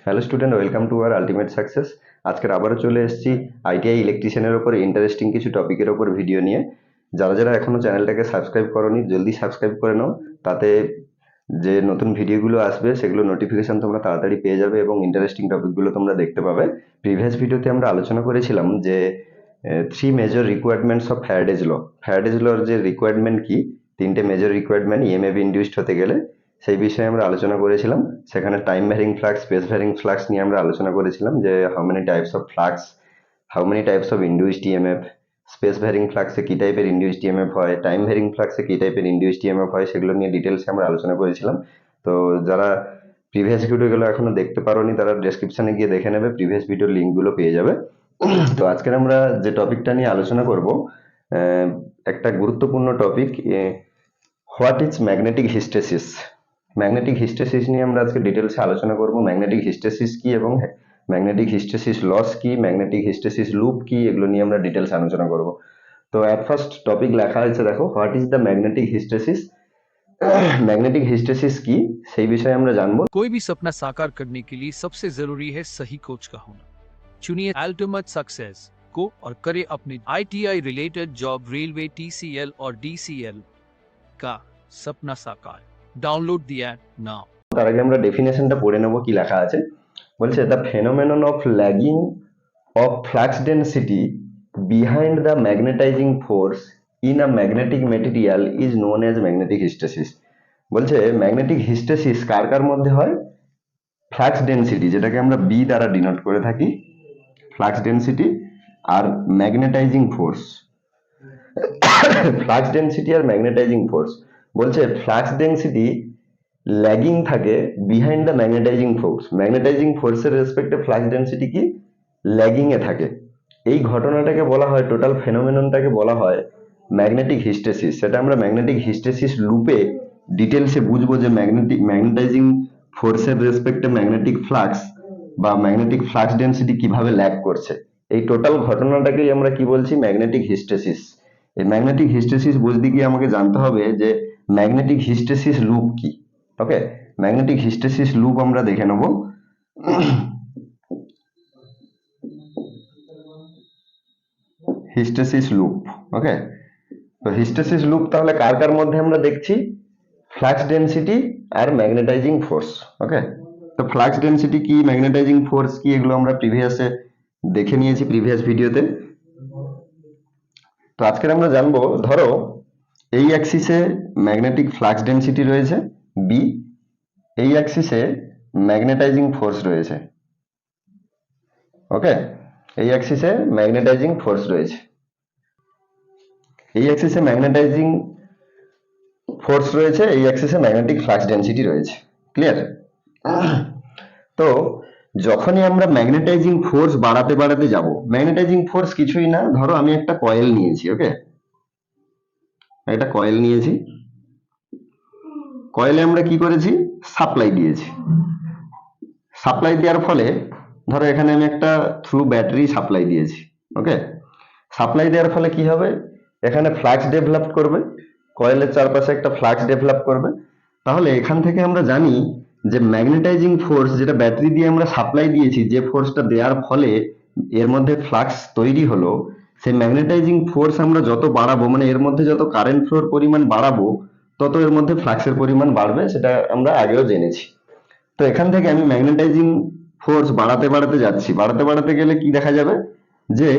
Hello student, welcome to our ultimate success. আজকের আবারও চলে এসেছি আইটিআই ইলেকট্রিশিয়ানের ওপর ইন্টারেস্টিং কিছু টপিকের ওপর ভিডিও নিয়ে। যারা যারা এখনও চ্যানেলটাকে সাবস্ক্রাইব করোনি জলদি সাবস্ক্রাইব করে নাও, তাতে যে নতুন ভিডিওগুলো আসবে সেগুলো নোটিফিকেশন তোমরা তাড়াতাড়ি পেয়ে যাবে এবং ইন্টারেস্টিং টপিকগুলো তোমরা দেখতে পাবে। প্রিভিয়াস ভিডিওতে আমরা আলোচনা করেছিলাম যে থ্রি মেজর রিকোয়ারমেন্টস অফ ফ্যারাডেজ ল। ফ্যারাডেজ লর যে রিকোয়ারমেন্ট কি, তিনটে মেজর রিকোয়ারমেন্ট ইএমএফ ইন্ডিউসড হতে গেলে, সেই বিষয়ে আমরা আলোচনা করেছিলাম। সেখানে time varying flux, space varying flux নিয়ে আমরা আলোচনা করেছিলাম যে how many types of flux, how many types of induced EMF, space varying ফ্লাক্সে কী টাইপের ইন্ডিউসড ইএমএফ হয়, টাইম ভ্যারিং ফ্লাক্সে কী টাইপের ইন্ডিউসড ইএমএফ হয়, সেগুলো নিয়ে ডিটেলসে আমরা আলোচনা করেছিলাম। তো যারা প্রিভিয়াস ভিডিওগুলো এখনো দেখতে পারোনি তারা ডেসক্রিপশনে গিয়ে দেখে নেবে, প্রিভিয়াস ভিডিওর লিঙ্কগুলো পেয়ে যাবে। তো আজকের আমরা যে টপিকটা নিয়ে আলোচনা করব, একটা গুরুত্বপূর্ণ topic, what is magnetic hysteresis. Magnetic hysteresis নিয়ে আমরা আজকে ডিটেলসে আলোচনা করব। ম্যাগনেটিক হিস্টেসিস কি এবং ম্যাগনেটিক হিস্টেসিস লস কি, ম্যাগনেটিক হিস্টেসিস লুপ কি, এগুলো নিয়ে আমরা ডিটেলস আলোচনা করব। তো অ্যাট ফার্স্ট টপিক লেখা হয়েছে, দেখো, what is the magnetic hysteresis. Magnetic hysteresis কি সেই বিষয়ে আমরা জানবো। कोई भी सपना साकार करने के लिए सबसे जरूरी है सही कोच का होना। चुनिए अल्टीमेट सक्सेस को और करें अपने ITI related job, railway, TCL और डीसीएल का सपना साकार। Download the app now. তার আগে আমরা ডেফিনেশনটা পড়ে নেব কি লেখা আছে। বলছে, the phenomenon of lagging of flux density behind the magnetising force in a magnetic material is known as magnetic hysteresis. বলছে ম্যাগনেটিক হিস্টেসিস কার কার মধ্যে হয়? ফ্লাক্স ডেন্সিটি, যেটাকে আমরা বি দ্বারা ডিনোট করে থাকি, ফ্লাক্স ডেন্সিটি আর ম্যাগনেটাইজিং ফোর্স। ফ্লাক্স ডেন্সিটি আর ম্যাগনেটাইজিং ফোর্স। বলছে ফ্লাক্স ডেন্সিটি ল্যাগিং থাকে behind the magnetising force. Magnetising ফোর্সের রেসপেক্টে ফ্লাক্স ডেন্সিটি কি ল্যাগিং এ থাকে। এই ঘটনাটাকে বলা হয়, টোটাল ফেনোমেননটাকে বলা হয় ম্যাগনেটিক হিস্টেসিস। সেটা আমরা ম্যাগনেটিক হিস্টেসিস লুপে ডিটেলসে বুঝবো যে ম্যাগনেটাইজিং ফোর্সের রেসপেক্টে ম্যাগনেটিক ফ্লাক্স বা ম্যাগনেটিক ফ্লাক্স ডেন্সিটি কিভাবে ল্যাগ করছে। এই টোটাল ঘটনাটাকেই আমরা কি বলছি? ম্যাগনেটিক হিস্টেসিস। এই ম্যাগনেটিক হিস্টেসিস বুঝতে গিয়ে আমাকে জানতে হবে যে ম্যাগনেটিক হিস্টেসিস লুপ কি। ওকে, ম্যাগনেটিক হিস্টেসিস লুপ আমরা দেখে নেব। হিস্টেসিস লুপ, ওকে। তো হিস্টেসিস লুপ তাহলে কার কার মধ্যে আমরা দেখছি? ফ্লাক্স ডেন্সিটি আর ম্যাগনেটাইজিং ফোর্স। ওকে, তো ফ্লাক্স ডেন্সিটি কি, ম্যাগনেটাইজিং ফোর্স কি, এগুলো আমরা প্রিভিয়াসে দেখে নিয়েছি, প্রিভিয়াস ভিডিওতে। তো আজকের আমরা জানবো, ধরো এই অ্যাক্সিসে ম্যাগনেটিক ফ্লাক্স ডেন্সিটি রয়েছে বি, এই অ্যাক্সিসে ম্যাগনেটাইজিং ফোর্স রয়েছে। ওকে, এই অ্যাক্সিসে ম্যাগনেটাইজিং ফোর্স রয়েছে, এই অ্যাক্সিসে ম্যাগনেটাইজিং ফোর্স রয়েছে, এই অ্যাক্সিসে ম্যাগনেটিক ফ্লাক্স ডেন্সিটি রয়েছে। ক্লিয়ার? তো যখনই আমরা ম্যাগনেটাইজিং ফোর্স বাড়াতে বাড়াতে যাব, ম্যাগনেটাইজিং ফোর্স কিছুই না, ধরো আমি একটা কয়েল নিয়েছি। ওকে, একটা কয়েল নিয়েছি, কয়েলে আমরা কি করেছি? সাপ্লাই দিয়েছি। সাপ্লাই দেওয়ার ফলে ধরো এখানে আমি একটা থ্রু ব্যাটারি সাপ্লাই দিয়েছি। ওকে, সাপ্লাই দেওয়ার ফলে কি হবে? এখানে ফ্লাক্স ডেভেলপ করবে, কয়েলের চারপাশে একটা ফ্লাক্স ডেভেলপ করবে। তাহলে এখান থেকে আমরা জানি যে ম্যাগনেটাইজিং ফোর্স, যেটা ব্যাটারি দিয়ে আমরা সাপ্লাই দিয়েছি, যে ফোর্সটা দেওয়ার ফলে এর মধ্যে ফ্লাক্স তৈরি হলো, সেই ম্যাগনেটাইজিং ফোর্স আমরা যত বাড়াবো, মানে এর মধ্যে যত কারেন্ট ফ্লোর পরিমাণ বাড়াবো, তত এর মধ্যে ফ্লাক্সের পরিমাণ বাড়বে, সেটা আমরা আগেও জেনেছি। তো এখান থেকে আমি ম্যাগনেটাইজিং ফোর্স বাড়াতে বাড়াতে যাচ্ছি, বাড়াতে বাড়াতে গেলে কি দেখা যাবে? যে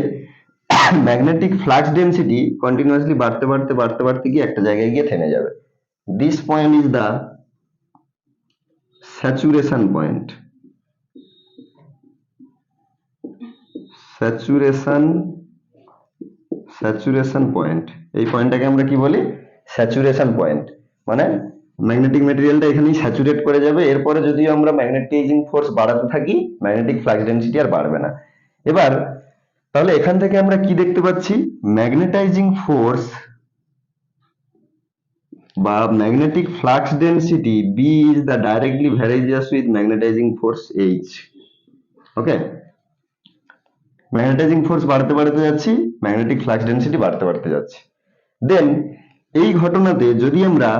ম্যাগনেটিক ফ্লাক্স ডেন্সিটি কন্টিনিউয়াসলি বাড়তে বাড়তে বাড়তে বাড়তে গিয়ে একটা জায়গায় গিয়ে থেমে যাবে। This point is the saturation point. Saturation point, এই পয়েন্টটাকে আমরা কি বলি? Saturation point. মানে ম্যাগনেটিক মেটেরিয়ালটা এখানেই স্যাচুরেট করে যাবে। এরপরে যদি আমরা ম্যাগনেটাইজিং ফোর্স বাড়াতে থাকি, ম্যাগনেটিক ফ্লাক্স ডেন্সিটি আর বাড়বে না। এবার তাহলে এখান থেকে আমরা কি দেখতে পাচ্ছি? ম্যাগনেটাইজিং ফোর্স বা magnetic flux density B is the directly various with magnetising force H. Okay, magnetising force বাড়তে বাড়তে যাচ্ছি, ম্যাগনেটিক ফ্লাক্স ডেন্সিটি বাড়তে বাড়তে যাচ্ছে। দেন এই ঘটনাতে যদি আমরা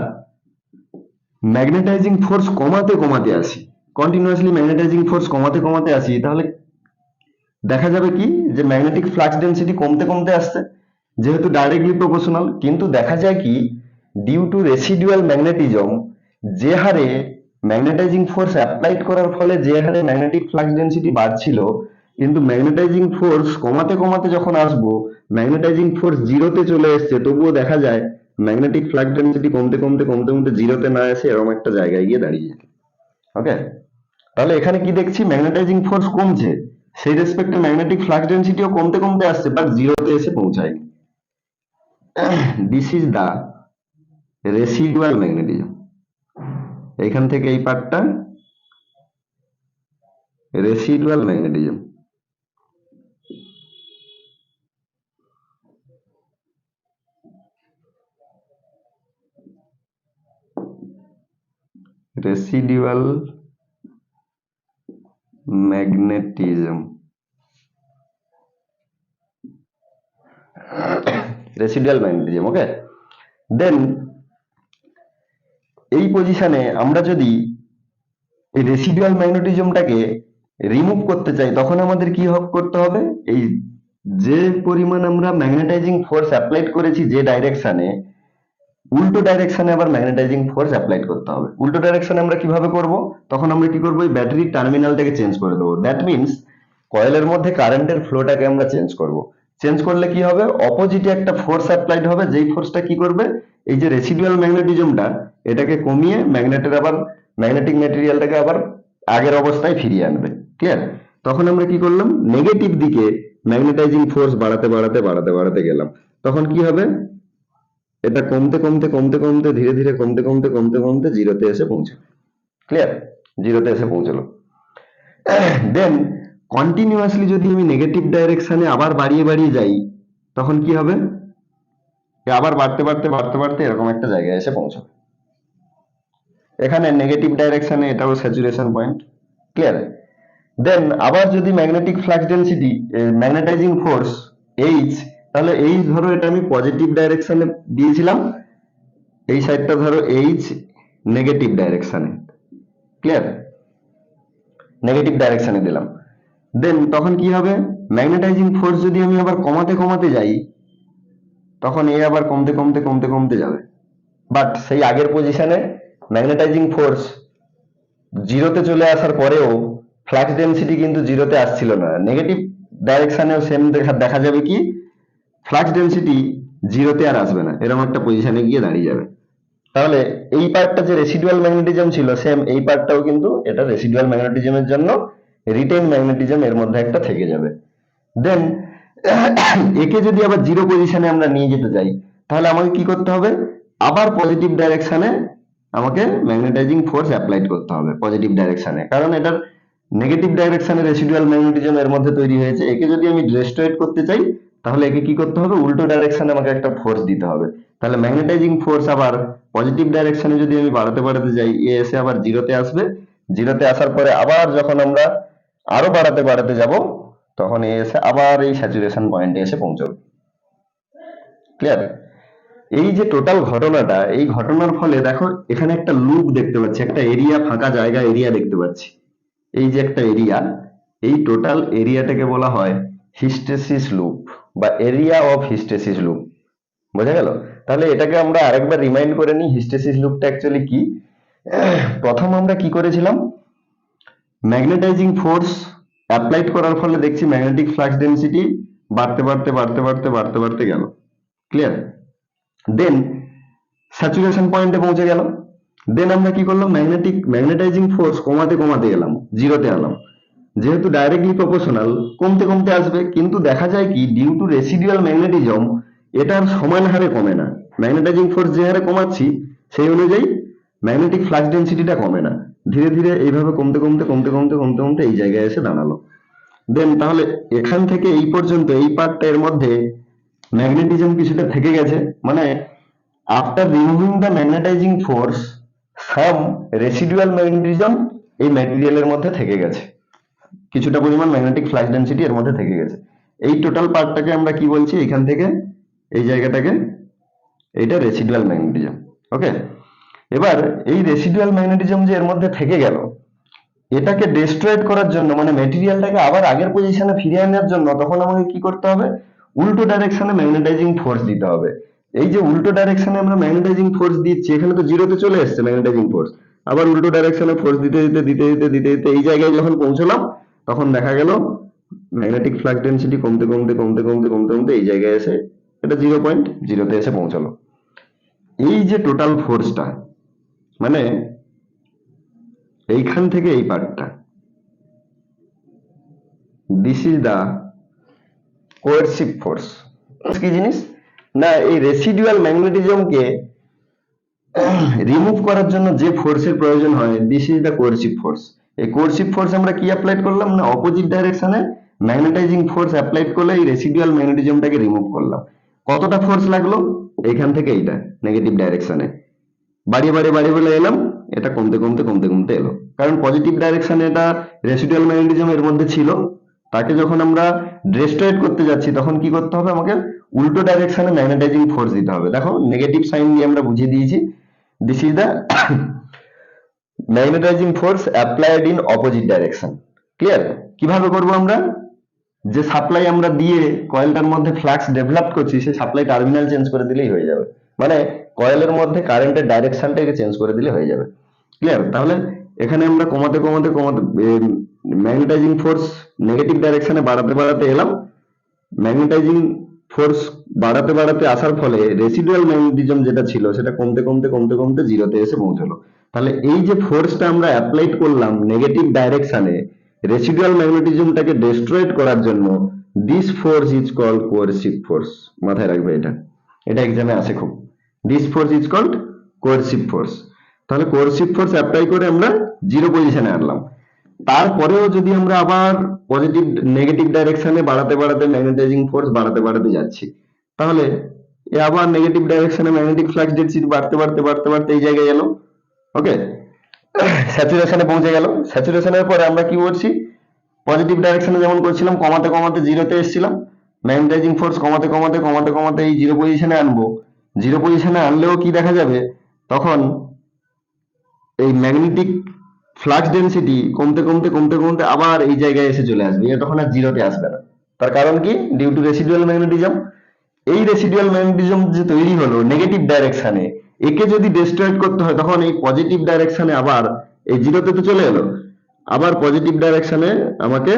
ম্যাগনেটাইজিং ফোর্স কমাতে কমাতে আসি, কন্টিনিউয়াসলি ম্যাগনেটাইজিং ফোর্স কমাতে কমাতে আসি, তাহলে দেখা যাবে কি যে ম্যাগনেটিক ফ্লাক্স ডেন্সিটি কমতে কমতে আসছে, যেহেতু ডাইরেক্টলি প্রপোর্শনাল। কিন্তু দেখা যায় কি ডিউ টু রেসিডুয়াল ম্যাগনেটিজম, যে হারে ম্যাগনেটাইজিং ফোর্স অ্যাপ্লাইড করার ফলে যে হারে ম্যাগনেটিক ফ্লাক্স ডেন্সিটি বাড়ছিল, কিন্তু ম্যাগনেটাইজিং ফোর্স কমাতে কমাতে যখন আসবো, ম্যাগনেটাইজিং ফোর্স জিরোতে চলে এসছে, তবুও দেখা যায় ম্যাগনেটিক ফ্লাক্স ডেন্সিটি কমতে কমতে কমতে কমতে জিরোতে না এসে এরকম একটা জায়গায় গিয়ে দাঁড়িয়ে। ওকে, তাহলে এখানে কি দেখছি, ম্যাগনেটাইজিং ফোর্স কমছে, সেই রেসপেক্টে ম্যাগনেটিক ফ্লাক্স ডেন্সিটিও কমতে কমতে আসছে, বাট জিরোতে এসে পৌঁছায়। This is the residual magnetism. এইখান থেকে এই পার্টটা residual magnetism. Residual magnetism, residual magnetism. Okay, then এই পজিশনে আমরা যদি এই রেসিডুয়াল ম্যাগনেটিজমটাকে রিমুভ করতে চাই, তখন আমাদের কি করতে হবে, এই যে পরিমাণ আমরা ম্যাগনেটাইজিং ফোর্স অ্যাপ্লাইড করেছি যে ডাইরেকশনে, উল্টো ডাইরেকশনে আবার ম্যাগনেটাইজিং ফোর্স অ্যাপ্লাইড করতে হবে। উল্টো ডাইরেকশনে আমরা কিভাবে করব, তখন আমরা কি করব, এই ব্যাটারির টার্মিনালটাকে চেঞ্জ করে দেবো। দ্যাট মিনস কয়েলের মধ্যে কারেন্টের ফ্লোটাকে আমরা চেঞ্জ করব। চেঞ্জ করলে কি হবে, অপোজিটে একটা ফোর্স অ্যাপ্লাইড হবে, যেই ফোর্সটা কি করবে, এই যে রেসিডুয়াল ম্যাগনেটিজমটা এটাকে কমিয়ে ম্যাগনেটের আবার ম্যাগনেটিক ম্যাটেরিয়ালটাকে আবার আগের অবস্থায় ফিরিয়ে আনবে। ক্লিয়ার? তখন আমরা কি করলাম, নেগেটিভ দিকে ম্যাগনেটাইজিং ফোর্স বাড়াতে বাড়াতে বাড়াতে বাড়াতে গেলাম। তখন কি হবে, এটা কমতে কমতে কমতে কমতে ধীরে ধীরে কমতে কমতে কমতে কমতে জিরোতে এসে পৌঁছাবে। ক্লিয়ার? জিরোতে এসে পৌঁছলো। দেন কন্টিনিউয়াসলি যদি আমি নেগেটিভ ডাইরেকশনে আবার বাড়িয়ে বাড়িয়ে যাই, তখন কি হবে, আবার বাড়তে বাড়তে বাড়তে বাড়তে এরকম একটা জায়গায় এসে পৌঁছাবে। এখানে নেগেটিভ ডাইরেকশনে এটাও স্যাচুরেশন পয়েন্ট। ক্লিয়ার? দেন আবার যদি magnetic flux density, magnetising force H, তাহলে এইচ ধরো এটা আমি পজিটিভ ডাইরেকশনে দিয়েছিলাম, এই সাইডটা ধরো এইচ নেগেটিভ ডাইরেকশনে। ক্লিয়ার? নেগেটিভ ডাইরেকশনে দিলাম। দেন তখন কি হবে, ম্যাগনেটাইজিং ফোর্স যদি আমি আবার কমাতে কমাতে যাই, তখন এ আবার কমতে কমতে কমতে কমতে যাবে। বাট সেই আগের পজিশনে ম্যাগনেটাইজিং ফোর্স জিরোতে চলে আসার পরেও ফ্লাক্স ডেন্সিটি কিন্তু জিরোতে আসছিল না। নেগেটিভ ডাইরেকশনেও সেম দেখা যাবে কি, ফ্লাক্স ডেন্সিটি জিরোতে আর আসবে না, এরকম একটা পজিশনে গিয়ে দাঁড়িয়ে যাবে। তাহলে এই পার্টটা যে রেসিডুয়াল ম্যাগনেটিজম ছিল, সেম এই পার্টটাও কিন্তু এটা রেসিডুয়াল ম্যাগনেটিজমের জন্য রিটেন ম্যাগনেটিজম এর মধ্যে একটা থেকে যাবে। দেন একে যদি আবার জিরো পজিশনে আমরা নিয়ে যেতে চাই, তাহলে আমাকে কি করতে হবে, আবার পজিটিভ ডাইরেকশনে আমাকে ম্যাগনেটাইজিং ফোর্স অ্যাপ্লাইড করতে হবে পজিটিভ ডাইরেকশনে, কারণ এটার নেগেটিভ ডাইরেকশনে রেসিডুয়াল ম্যাগনেটিজম এর মধ্যে তৈরি হয়েছে। একে যদি আমি রেস্টোরেট করতে চাই, তাহলে একে কি করতে হবে, উল্টো ডাইরেকশনে আমাকে একটা ফোর্স দিতে হবে। তাহলে ম্যাগনেটাইজিং ফোর্স আবার পজিটিভ ডাইরেকশনে যদি আমি বাড়াতে বাড়াতে যাই, এ এসে আবার জিরোতে আসবে। জিরোতে আসার পরে আবার যখন আমরা আরো বাড়াতে বাড়াতে যাব, তখন এ এসে আবার এই স্যাচুরেশন পয়েন্টে এসে পৌঁছবে। ক্লিয়ার? এই যে টোটাল ঘটনাটা, এই ঘটনার ফলে দেখো এখানে একটা লুপ দেখতে পাচ্ছি, একটা এরিয়া, ফাঁকা জায়গা এরিয়া দেখতে পাচ্ছি। এই যে একটা এরিয়া, এই টোটাল এরিয়াটাকে বলা হয় হিস্টেসিস লুপ বা এরিয়া অফ হিস্টেসিস লুপ। বোঝা গেল? তাহলে এটাকে আমরা আরেকবার রিমাইন্ড করে নিই, হিস্টেসিস লুপটা অ্যাকচুয়ালি কি। প্রথম আমরা কি করেছিলাম, ম্যাগনেটাইজিং ফোর্স অ্যাপ্লাইড করার ফলে দেখছি ম্যাগনেটিক ফ্লাক্স ডেন্সিটি বাড়তে বাড়তে বাড়তে বাড়তে বাড়তে বাড়তে গেল। ক্লিয়ার? দেন স্যাচুরেশন পয়েন্টে পৌঁছে গেল। দেন আমরা কি করলাম, ম্যাগনেটাইজিং ফোর্স কমাতে কমাতে গেলাম, জিরোতে আনলাম। যেহেতু ডাইরেক্টলি প্রপোর্শনাল, কমতে কমতে আসবে, কিন্তু দেখা যায় কি ডিউ টু রেসিডুয়াল ম্যাগনেটিজম এটার সমান হারে কমে না। ম্যাগনেটাইজিং ফোর্স যে হারে কমাচ্ছি, সেই অনুযায়ী ম্যাগনেটিক ফ্লাক্স ডেন্সিটিটা কমে না, ধীরে ধীরে এইভাবে কমতে কমতে কমতে কমতে কমতে কমতে এই জায়গায় এসে দাঁড়ালো। দেন তাহলে এখান থেকে এই পর্যন্ত এই পার্টটা এর মধ্যে ম্যাগনেটিজম কিছুটা থেকে গেছে, মানে after removing the magnetising force some residual magnetism এই ম্যাটেরিয়ালের মধ্যে থেকে গেছে, কিছুটা পরিমাণ ম্যাগনেটিক ফ্লাক্স ডেন্সিটি এর মধ্যে থেকে গেছে। এই টোটাল পার্টটাকে আমরা কি বলছি, এখান থেকে এই জায়গাটাকে, এইটা রেসিডুয়াল ম্যাগনেটিজম। ওকে, এবার এই রেসিডুয়াল ম্যাগনেটিজম যে এর মধ্যে থেকে গেল, এটাকে ডিস্ট্রয়েড করার জন্য মানে মেটেরিয়ালটাকে আবার আগের পজিশনে ফিরিয়ে আনার জন্য তখন আমাকে কি করতে হবে, উল্টো ডাইরেকশনে ম্যাগনেটাইজিং ফোর্স দিতে হবে। এই যে উল্টো ডাইরেকশনে আমরা ম্যাগনেটাইজিং ফোর্স দিচ্ছি, এখানে তো জিরোতে চলে এসেছে ম্যাগনেটাইজিং ফোর্স, আবার উল্টো ডাইরেকশনে ফোর্স দিতে দিতে দিতে দিতে দিতে দিতে এই জায়গায় যখন পৌঁছলাম তখন দেখা গেল ম্যাগনেটিক ফ্লাক্স ডেনসিটি কমতে কমতে কমতে কমতে কমতে কমতে এই জায়গায় এসে এটা 0.0 এসে পৌঁছালো। এই যে টোটাল ফোর্সটা মানে এইখান থেকে এই পার্টটা, this is the coercive force. কি জিনিস না, এই রেসিডুয়াল ম্যাগনেটিজমকে রিমুভ করার জন্য যে ফোর্সের প্রয়োজন হয়, this is the coercive force. এই কোয়ারসিভ ফোর্স আমরা কি অ্যাপ্লাইড করলাম না, অপোজিট ডাইরেকশনে ম্যাগনেটাইজিং ফোর্স অ্যাপ্লাইড করলে এই রেসিডুয়াল ম্যাগনেটিজমটাকে রিমুভ করলাম। কতটা ফোর্স লাগলো, এইখান থেকে এইটা নেগেটিভ ডাইরেকশনে বাড়িয়ে বাড়িয়ে বাড়িয়ে বাড়িয়ে এলাম, এটা কমতে কমতে কমতে কমতে এলো। কারণ পজিটিভ ডাইরেকশনে এটা রেসিডুয়াল ম্যাগনেটিজম এর মধ্যে ছিল, তাকে যখন আমরা ডিস্ট্রয়েড করতে যাচ্ছি তখন কি করতে হবে, আমাকে উল্টো ডাইরেকশনে ম্যাগনেটাইজিং ফোর্স দিতে হবে। দেখো নেগেটিভ সাইন দিয়ে আমরা বুঝিয়ে দিয়েছি, this is the magnetising force applied in opposite direction. Clear? কিভাবে করবো আমরা, যে সাপ্লাই আমরা দিয়ে কয়েলটার মধ্যে ফ্লাক্স ডেভেলপ করছি সেই সাপ্লাই টার্মিনাল চেঞ্জ করে দিলেই হয়ে যাবে, মানে কয়েলের মধ্যে কারেন্টের ডাইরেকশনটাকে চেঞ্জ করে দিলে হয়ে যাবে। ক্লিয়ার? তাহলে এখানে আমরা কমাতে কমাতে কমাতে ম্যাগনেটাইজিং ফোর্স নেগেটিভ ডাইরেকশনে বাড়াতে বাড়াতে এলাম, ম্যাগনেটাইজিং ফোর্স বাড়াতে বাড়াতে আসার ফলে রেসিডুয়াল ম্যাগনেটিজম যেটা ছিল সেটা কমতে কমতে কমতে কমতে জিরোতে এসে পৌঁছলো। তাহলে এই যে ফোর্সটা আমরা অ্যাপ্লাইড করলাম নেগেটিভ ডাইরেকশনে রেসিডুয়াল ম্যাগনেটিজমটাকে ডিস্ট্রয়েড করার জন্য, this force is called coercive force. মাথায় রাখবে এটা, এটা এক্সামে আসে খুব। This force is called coercive force. তাহলে কোয়ারসিভ ফোর্স অ্যাপ্লাই করে আমরা জিরো পজিশনে আনলাম। তারপরেও যদি আমরা আবার পজিটিভ নেগেটিভ ডাইরেকশনে বাড়াতে বাড়াতে ম্যাগনেটাইজিং ফোর্স বাড়াতে বাড়াতে যাচ্ছি, তাহলে এ আবার নেগেটিভ ডাইরেকশনে ম্যাগনেটিক ফ্লাক্স ডেনসিটি বাড়তে বাড়তে বাড়তে বাড়তে এই জায়গায় এলো। ওকে, স্যাচুরেশনে পৌঁছে গেল। স্যাচুরেশনের পরে আমরা কি করছি, পজিটিভ ডাইরেকশনে যেমন করছিলাম কমাতে কমাতে জিরোতে এসেছিলাম, ম্যাগনেটাইজিং ফোর্স কমাতে কমাতে কমাতে কমাতে এই জিরো পজিশনে আনবো। জিরো পজিশনে আনলেও কি দেখা যাবে, তখন এই ম্যাগনেটিক ফ্লাক্স ডেনসিটি কমতে কমতে কমতে কমতে আবার এই জায়গায় এসে চলে আসবে, এটা তখন আর জিরোতে আসবে না। তার কারণ কি, ডিউ টু রেসিডুয়াল ম্যাগনেটিজম। এই রেসিডুয়াল ম্যাগনেটিজম যে তৈরি হলো নেগেটিভ ডাইরেকশনে, একে যদি ডিস্ট্রয়েড করতে হয় তখন এই পজিটিভ ডাইরেকশনে আবার এই জিরোতে তো চলে এলো, আবার পজিটিভ ডাইরেকশনে আমাকে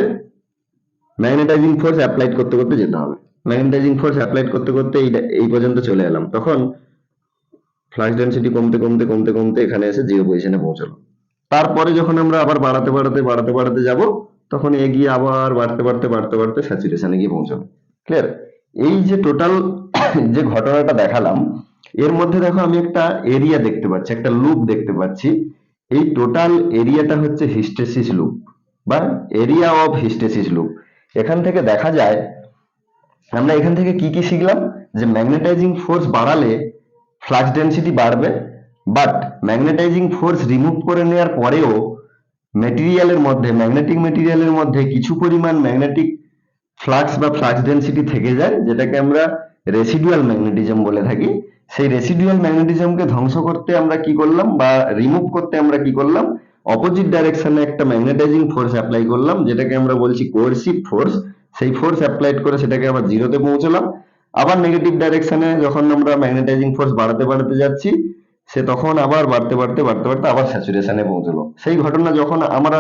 ম্যাগনেটাইজিং ফোর্স অ্যাপ্লাইড করতে করতে যেতে হবে। ম্যাগনেটাইজিং ফোর্স অ্যাপ্লাইড করতে করতে এই পর্যন্ত চলে এলাম, তখন ফ্লাক্স ডেনসিটি কমতে কমতে কমতে কমতে এখানে এসে জিরো পজিশনে পৌঁছলো। তারপরে যখন আমরা আবার বাড়াতে বাড়াতে বাড়াতে বাড়াতে যাব, তখন এগিয়ে আবার বাড়তে বাড়তে বাড়তে বাড়তে স্যাচুরেশনে গিয়ে পৌঁছাবে। ক্লিয়ার? এই যে টোটাল যে ঘটনাটা দেখালাম, এর মধ্যে দেখো আমি একটা এরিয়া দেখতে পাচ্ছি, একটা লুপ দেখতে পাচ্ছি। এই টোটাল এরিয়াটা হচ্ছে হিস্টেসিস লুপ বা এরিয়া অফ হিস্টেসিস লুপ। এখান থেকে দেখা যায়, আমরা এখান থেকে কি কি শিখলাম, যে ম্যাগনেটাইজিং ফোর্স বাড়ালে ফ্লাক্স ডেনসিটি বাড়বে, বাট ম্যাগনেটাইজিং ফোর্স রিমুভ করে নেওয়ার পরেও মেটেরিয়ালের মধ্যে, ম্যাগনেটিক মেটেরিয়ালের মধ্যে কিছু পরিমাণ ম্যাগনেটিক ফ্লাক্স বা ফ্লাক্স ডেনসিটি থেকে যায়, যেটাকে আমরা রেসিডুয়াল ম্যাগনেটিজম বলে থাকি। সেই রেসিডুয়াল ম্যাগনেটিজমকে ধ্বংস করতে আমরা কি করলাম বা রিমুভ করতে আমরা কি করলাম, অপোজিট ডাইরেকশনে একটা ম্যাগনেটাইজিং ফোর্স অ্যাপ্লাই করলাম, যেটাকে আমরা বলছি কোয়ারসিভ ফোর্স। সেই ফোর্স অ্যাপ্লাইড করে সেটাকে আবার জিরোতে পৌঁছলাম। আবার নেগেটিভ ডাইরেকশনে যখন আমরা ম্যাগনেটাইজিং ফোর্স বাড়াতে বাড়াতে যাচ্ছি, সে তখন আবার বাড়তে বাড়তে বাড়তে বাড়তে আবার স্যাচুরেশনে পৌঁছলো। সেই ঘটনা যখন আমরা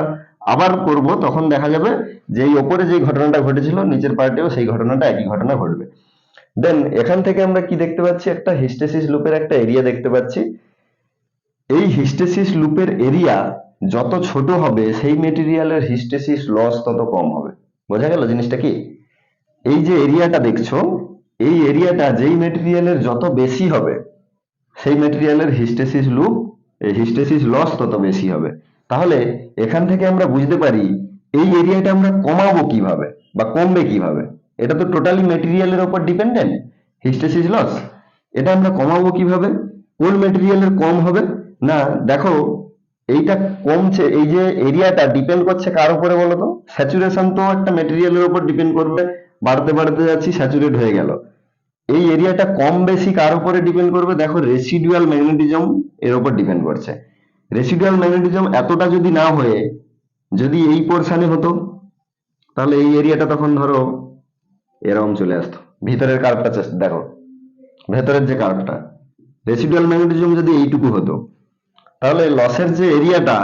আবার করব, তখন দেখা যাবে যে এই ওপরে যে ঘটনাটা ঘটেছিল নিচের পার্টেও সেই ঘটনাটা একই ঘটনা ঘটবে। দেন এখান থেকে আমরা কি দেখতে পাচ্ছি, একটা হিস্টেসিস লুপের একটা এরিয়া দেখতে পাচ্ছি। এই হিস্টেসিস লুপের এরিয়া যত ছোট হবে সেই মেটেরিয়ালের হিস্টেসিস লস তত কম হবে। বোঝা গেল জিনিসটা কি? এই যে এরিয়াটা দেখছো, এই এরিয়াটা যেই মেটেরিয়ালের যত বেশি হবে সেই মেটেরিয়ালের হিস্টেসিস লুপ, এই হিস্টেসিস লস তত বেশি হবে। তাহলে এখান থেকে আমরা বুঝতে পারি এই এরিয়াটা আমরা কমাবো কিভাবে বা কমবে কিভাবে। এটা তো টোটালি মেটেরিয়ালের উপর ডিপেন্ডেন্ট, হিস্টেসিস লস। এটা আমরা কমাবো কিভাবে, কোন মেটেরিয়ালের কম হবে না, দেখো এইটা কমছে, এই যে এরিয়াটা ডিপেন্ড করছে কার উপরে বলো তো, স্যাচুরেশন তো একটা মেটেরিয়ালের উপর ডিপেন্ড করবে, বাড়তে বাড়তে যাচ্ছি স্যাচুরেট হয়ে গেল। এই এরিয়াটা কম বেশি কার উপরে ডিপেন্ড করবে, দেখো রেসিডুয়াল ম্যাগনেটিজম এর উপর ডিপেন্ড করছে। রেসিডুয়াল ম্যাগনেটিজম এতটা যদি না হয়ে যদি এই পোর্শনে হতো তাহলে এই এরিয়াটা তখন ধরো এরকম চলে আসতো। ভিতরের কার্ভটা দেখো, ভেতরের যে কার্ভটা, রেসিডুয়াল ম্যাগনেটিজম যদি এইটুকু হতো তাহলে লসের যে এরিয়াটা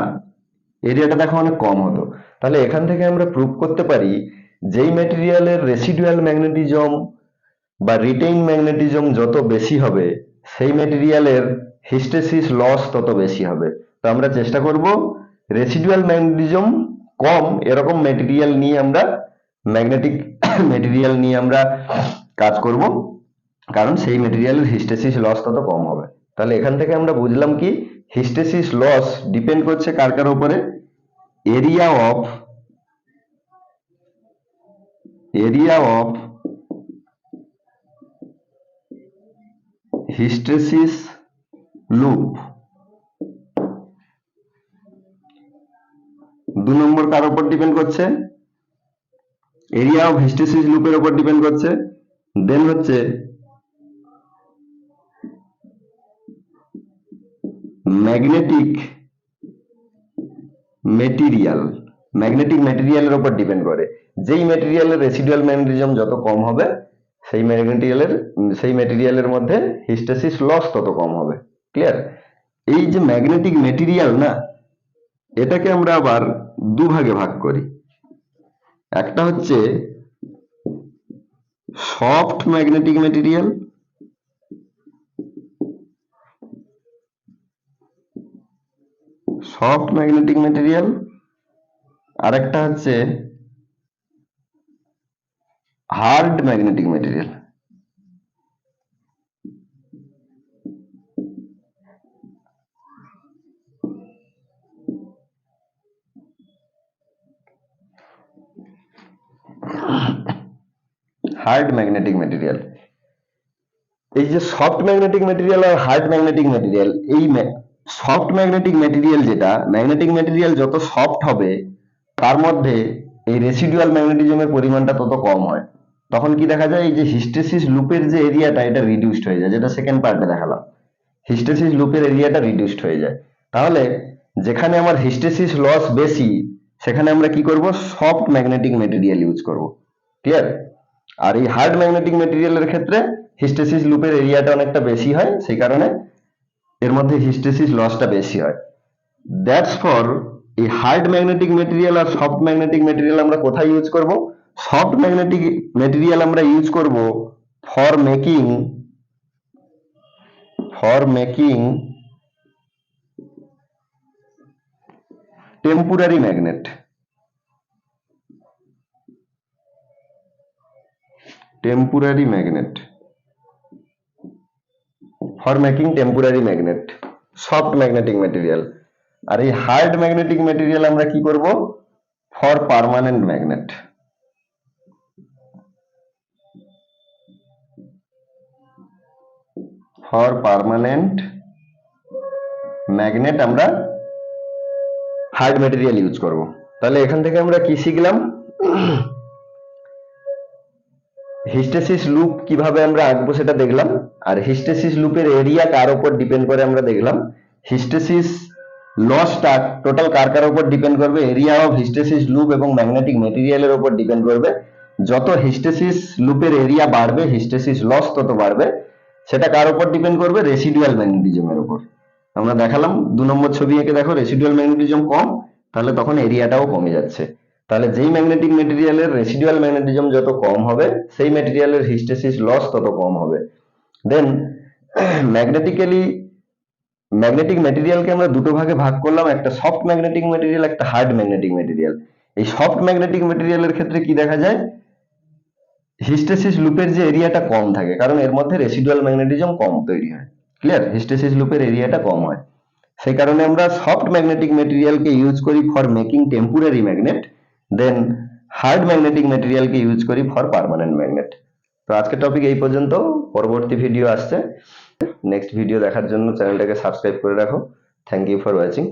দেখো অনেক কম হতো। তাহলে এখান থেকে আমরা প্রুভ করতে পারি যেই ম্যাটেরিয়ালের রেসিডুয়াল ম্যাগনেটিজম বা রিটেইন ম্যাগনেটিজম যত বেশি হবে সেই ম্যাটেরিয়ালের হিস্টেসিস লস তত বেশি হবে। তো আমরা চেষ্টা করব রেসিডুয়াল ম্যাগনেটিজম কম এরকম ম্যাটেরিয়াল নিয়ে আমরা ম্যাগনেটিক ম্যাটেরিয়াল নিয়ে আমরা কাজ করব, কারণ সেই ম্যাটেরিয়ালের হিস্টেসিস লস তত কম হবে। তাহলে এখান থেকে আমরা বুঝলাম কি হিস্টেসিস লস ডিপেন্ড করছে কার কার উপরে, এরিয়া অফ হিস্টেসিস লুপ। 2 নম্বর কার উপর ডিপেন্ড করছে, এরিয়া অফ হিস্টেসিস লুপের উপর ডিপেন্ড করছে। দেন হচ্ছে ম্যাগনেটিক ম্যাটেরিয়ালের উপর ডিপেন্ড করে। যেই ম্যাটেরিয়ালের রেসিডুয়াল ম্যাগনেটিজম যত কম হবে সেই ম্যাটেরিয়ালের মধ্যে হিস্টেসিস লস তত কম হবে। ক্লিয়ার? এই যে ম্যাগনেটিক ম্যাটেরিয়াল না, এটাকে আমরা আবার দুভাগে ভাগ করি। একটা হচ্ছে সফট ম্যাগনেটিক ম্যাটেরিয়াল, আর একটা হচ্ছে hard magnetic material. Hard magnetic material, এই যে সফট ম্যাগনেটিক ম্যাটেরিয়াল আর হার্ড ম্যাগনেটিক ম্যাটেরিয়াল, এই সফট ম্যাগনেটিক ম্যাটেরিয়াল যেটা, ম্যাগনেটিক ম্যাটেরিয়াল যত সফট হবে তার মধ্যে এই রেসিডুয়াল ম্যাগনেটিজমের পরিমাণটা তত কম হয়। তখন কি দেখা যায়, এই যে হিস্টেসিস লুপের যে এরিয়াটা এটা রিডিউসড হয়ে যায়, যেটা সেকেন্ড পার্টে দেখালাম, হিস্টেসিস লুপের এরিয়াটা রিডিউসড হয়ে যায়। তাহলে যেখানে আমার হিস্টেসিস লস বেশি সেখানে আমরা কি করব, সফট ম্যাগনেটিক ম্যাটেরিয়াল ইউজ করব। ক্লিয়ার? আর এই হার্ড ম্যাগনেটিক ম্যাটেরিয়ালের ক্ষেত্রে হিস্টেসিস লুপের এরিয়াটা অনেকটা বেশি হয়, সেই কারণে এর মধ্যে হিস্টেসিস লসটা বেশি হয়। দ্যাটস ফর এই হার্ড ম্যাগনেটিক ম্যাটেরিয়াল আর সফট ম্যাগনেটিক ম্যাটেরিয়াল আমরা কোথায় ইউজ করব, সফট ম্যাগনেটিক ম্যাটেরিয়াল আমরা ইউজ করব for making temporary magnet. Soft magnetic material. আর এই হার্ড ম্যাগনেটিক ম্যাটেরিয়াল আমরা কি করব, ফর পার্মানেন্ট ম্যাগনেট। আমরা হার্ড ম্যাটেরিয়াল ইউজ করব। তাহলে এখান থেকে আমরা কি শিখলাম, হিস্টেসিস লুপ কিভাবে আমরা আঁকবো সেটা দেখলাম, আর হিস্টেসিস লুপের এরিয়া কার উপর ডিপেন্ড করে আমরা দেখলাম। হিস্টেসিস লসটা টোটাল কার কার উপর ডিপেন্ড করবে, এরিয়া অফ হিস্টেসিস লুপ এবং ম্যাগনেটিক ম্যাটেরিয়ালের উপর ডিপেন্ড করবে। যত হিস্টেসিস লুপের এরিয়া বাড়বে হিস্টেসিস লস তত বাড়বে। সেটা কার উপর ডিপেন্ড করবে, রেসিডুয়াল ম্যাগনেটিজমের উপর। আমরা দেখালাম 2 নম্বর ছবি এঁকে দেখো, রেসিডুয়াল ম্যাগনেটিজম কম, তাহলে তখন এরিয়াটাও কমে যাচ্ছে। তাহলে যেই ম্যাগনেটিক ম্যাটেরিয়ালের রেসিডুয়াল ম্যাগনেটিজম যত কম হবে সেই ম্যাটেরিয়ালের হিস্টেসিস লস তত কম হবে। দেন ম্যাগনেটিক ম্যাটেরিয়ালকে আমরা দুটো ভাগে ভাগ করলাম, একটা সফট ম্যাগনেটিক ম্যাটেরিয়াল, একটা হার্ড ম্যাগনেটিক ম্যাটেরিয়াল। এই সফট ম্যাগনেটিক ম্যাটেরিয়ালের ক্ষেত্রে কি দেখা যায়, হিস্টেসিস লুপের যে এরিয়াটা কম থাকে, কারণ এর মধ্যে রেসিডুয়াল ম্যাগনেটিজম কম তৈরি হয়। ক্লিয়ার? হিস্টেসিস লুপের এরিয়াটা কম হয়, সেই কারণে আমরা সফট ম্যাগনেটিক ম্যাটেরিয়ালকে ইউজ করি for making temporary magnet. Then hard magnetic ম্যাটেরিয়ালকে ইউজ করি ফর পার্মানেন্ট ম্যাগনেট। তো আজকের টপিক এই পর্যন্ত, পরবর্তী ভিডিও আসছে। নেক্সট ভিডিও দেখার জন্য চ্যানেলটাকে সাবস্ক্রাইব করে রাখো। Thank you for watching.